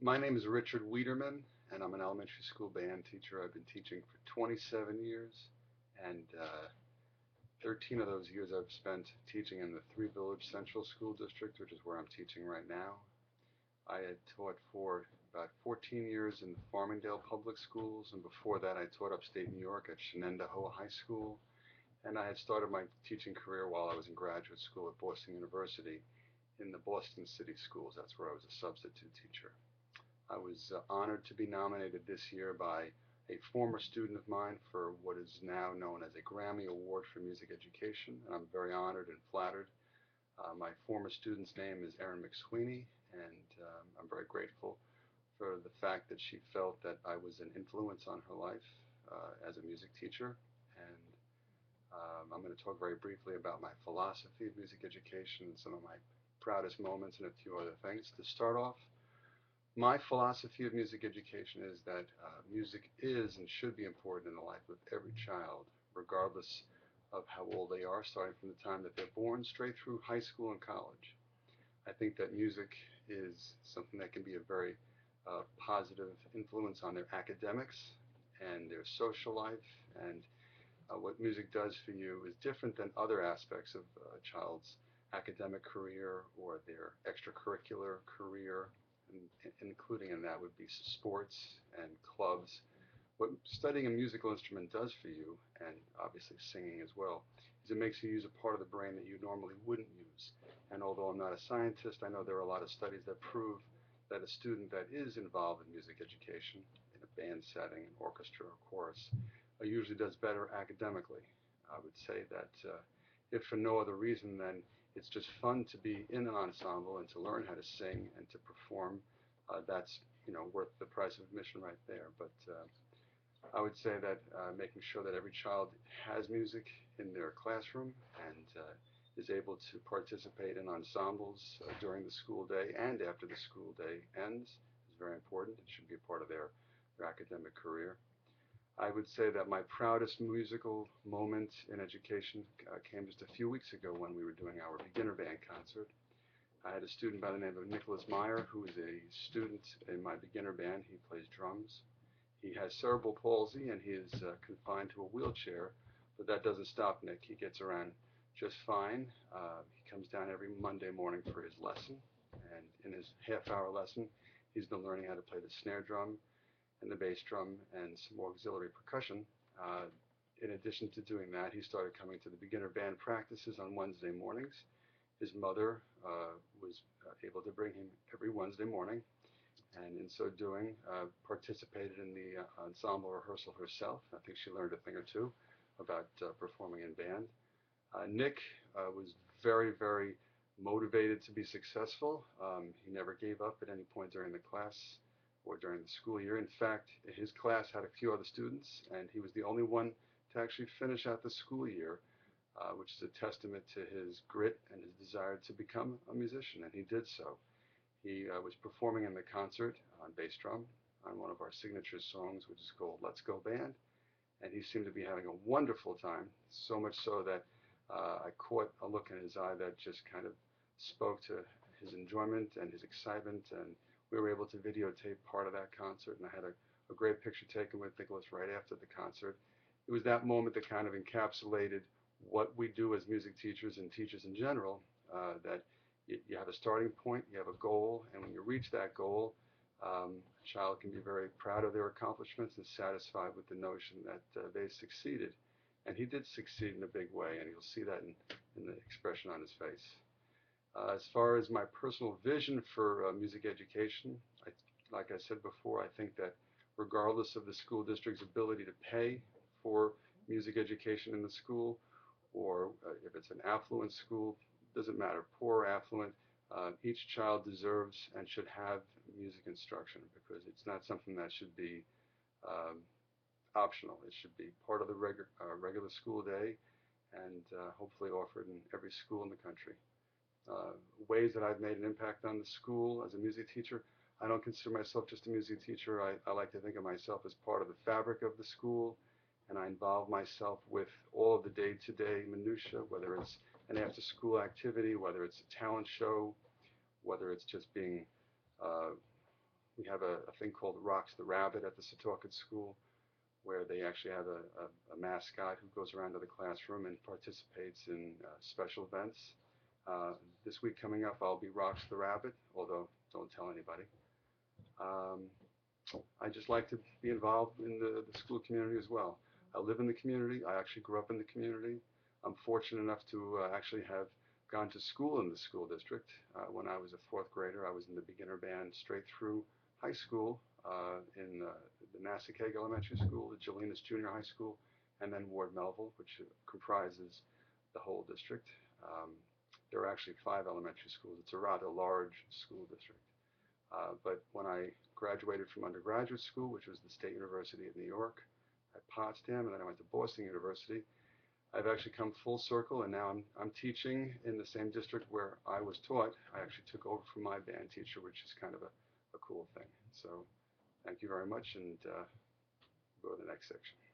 My name is Richard Wiederman, and I'm an elementary school band teacher. I've been teaching for 27 years, and 13 of those years I've spent teaching in the Three Village Central School District, which is where I'm teaching right now. I had taught for about 14 years in the Farmingdale Public Schools, and before that I taught upstate New York at Shenendehowa High School, and I had started my teaching career while I was in graduate school at Boston University in the Boston City Schools. That's where I was a substitute teacher. I was honored to be nominated this year by a former student of mine for what is now known as a Grammy Award for Music Education, and I'm very honored and flattered. My former student's name is Erin McSweeney, and I'm very grateful for the fact that she felt that I was an influence on her life as a music teacher. And I'm going to talk very briefly about my philosophy of music education and some of my proudest moments and a few other things. To start off, my philosophy of music education is that music is and should be important in the life of every child, regardless of how old they are, starting from the time that they're born straight through high school and college. I think that music is something that can be a very positive influence on their academics and their social life. And what music does for you is different than other aspects of a child's academic career or their extracurricular career, and including in that would be sports and clubs. What studying a musical instrument does for you, and obviously singing as well, is it makes you use a part of the brain that you normally wouldn't use. And although I'm not a scientist, I know there are a lot of studies that prove that a student that is involved in music education in a band setting, an orchestra or chorus, usually does better academically. I would say that if for no other reason than it's just fun to be in an ensemble and to learn how to sing and to perform, that's worth the price of admission right there. But I would say that making sure that every child has music in their classroom and is able to participate in ensembles during the school day and after the school day ends is very important. It should be a part of their academic career. I would say that my proudest musical moment in education came just a few weeks ago when we were doing our beginner band concert. I had a student by the name of Nicholas Meyer, who is a student in my beginner band. He plays drums. He has cerebral palsy and he is confined to a wheelchair, but that doesn't stop Nick. He gets around just fine. He comes down every Monday morning for his lesson, and in his half-hour lesson, he's been learning how to play the snare drum and the bass drum and some more auxiliary percussion. Uh, in addition to doing that, he started coming to the beginner band practices on Wednesday mornings. His mother was able to bring him every Wednesday morning, and in so doing, participated in the ensemble rehearsal herself. I think she learned a thing or two about performing in band. Nick was very, very motivated to be successful. He never gave up at any point during the class or during the school year. In fact, his class had a few other students, and he was the only one to actually finish out the school year, which is a testament to his grit and his desire to become a musician, and he did so. He was performing in the concert on bass drum on one of our signature songs, which is called Let's Go Band, and he seemed to be having a wonderful time, so much so that I caught a look in his eye that just kind of spoke to his enjoyment and his excitement, and we were able to videotape part of that concert, and I had a great picture taken with Nicholas right after the concert. It was that moment that kind of encapsulated what we do as music teachers and teachers in general, that you have a starting point, you have a goal, and when you reach that goal, a child can be very proud of their accomplishments and satisfied with the notion that they succeeded. And he did succeed in a big way, and you'll see that in the expression on his face. As far as my personal vision for music education, like I said before, I think that regardless of the school district's ability to pay for music education in the school, or if it's an affluent school, doesn't matter, poor or affluent, each child deserves and should have music instruction because it's not something that should be um, optional. It should be part of the regular school day and hopefully offered in every school in the country. Uh, Ways that I've made an impact on the school as a music teacher. I don't consider myself just a music teacher. I like to think of myself as part of the fabric of the school, and I involve myself with all of the day-to-day minutia, whether it's an after-school activity, whether it's a talent show, whether it's just being uh, We have a thing called Rocks the Rabbit at the Setauket School, where they actually have a mascot who goes around to the classroom and participates in special events. This week coming up, I'll be Rocks the Rabbit, although don't tell anybody. Um, I just like to be involved in the school community as well. I live in the community. I actually grew up in the community. I'm fortunate enough to actually have gone to school in the school district. When I was a fourth grader, I was in the beginner band straight through high school in the Nassaquag Elementary School, the Jolinas Junior High School, and then Ward Melville, which comprises the whole district. Um, there are actually 5 elementary schools. It's a rather large school district. But when I graduated from undergraduate school, which was the State University of New York at Potsdam, and then I went to Boston University, I've actually come full circle, and now I'm teaching in the same district where I was taught. I actually took over from my band teacher, which is kind of a cool thing. So thank you very much, and go to the next section.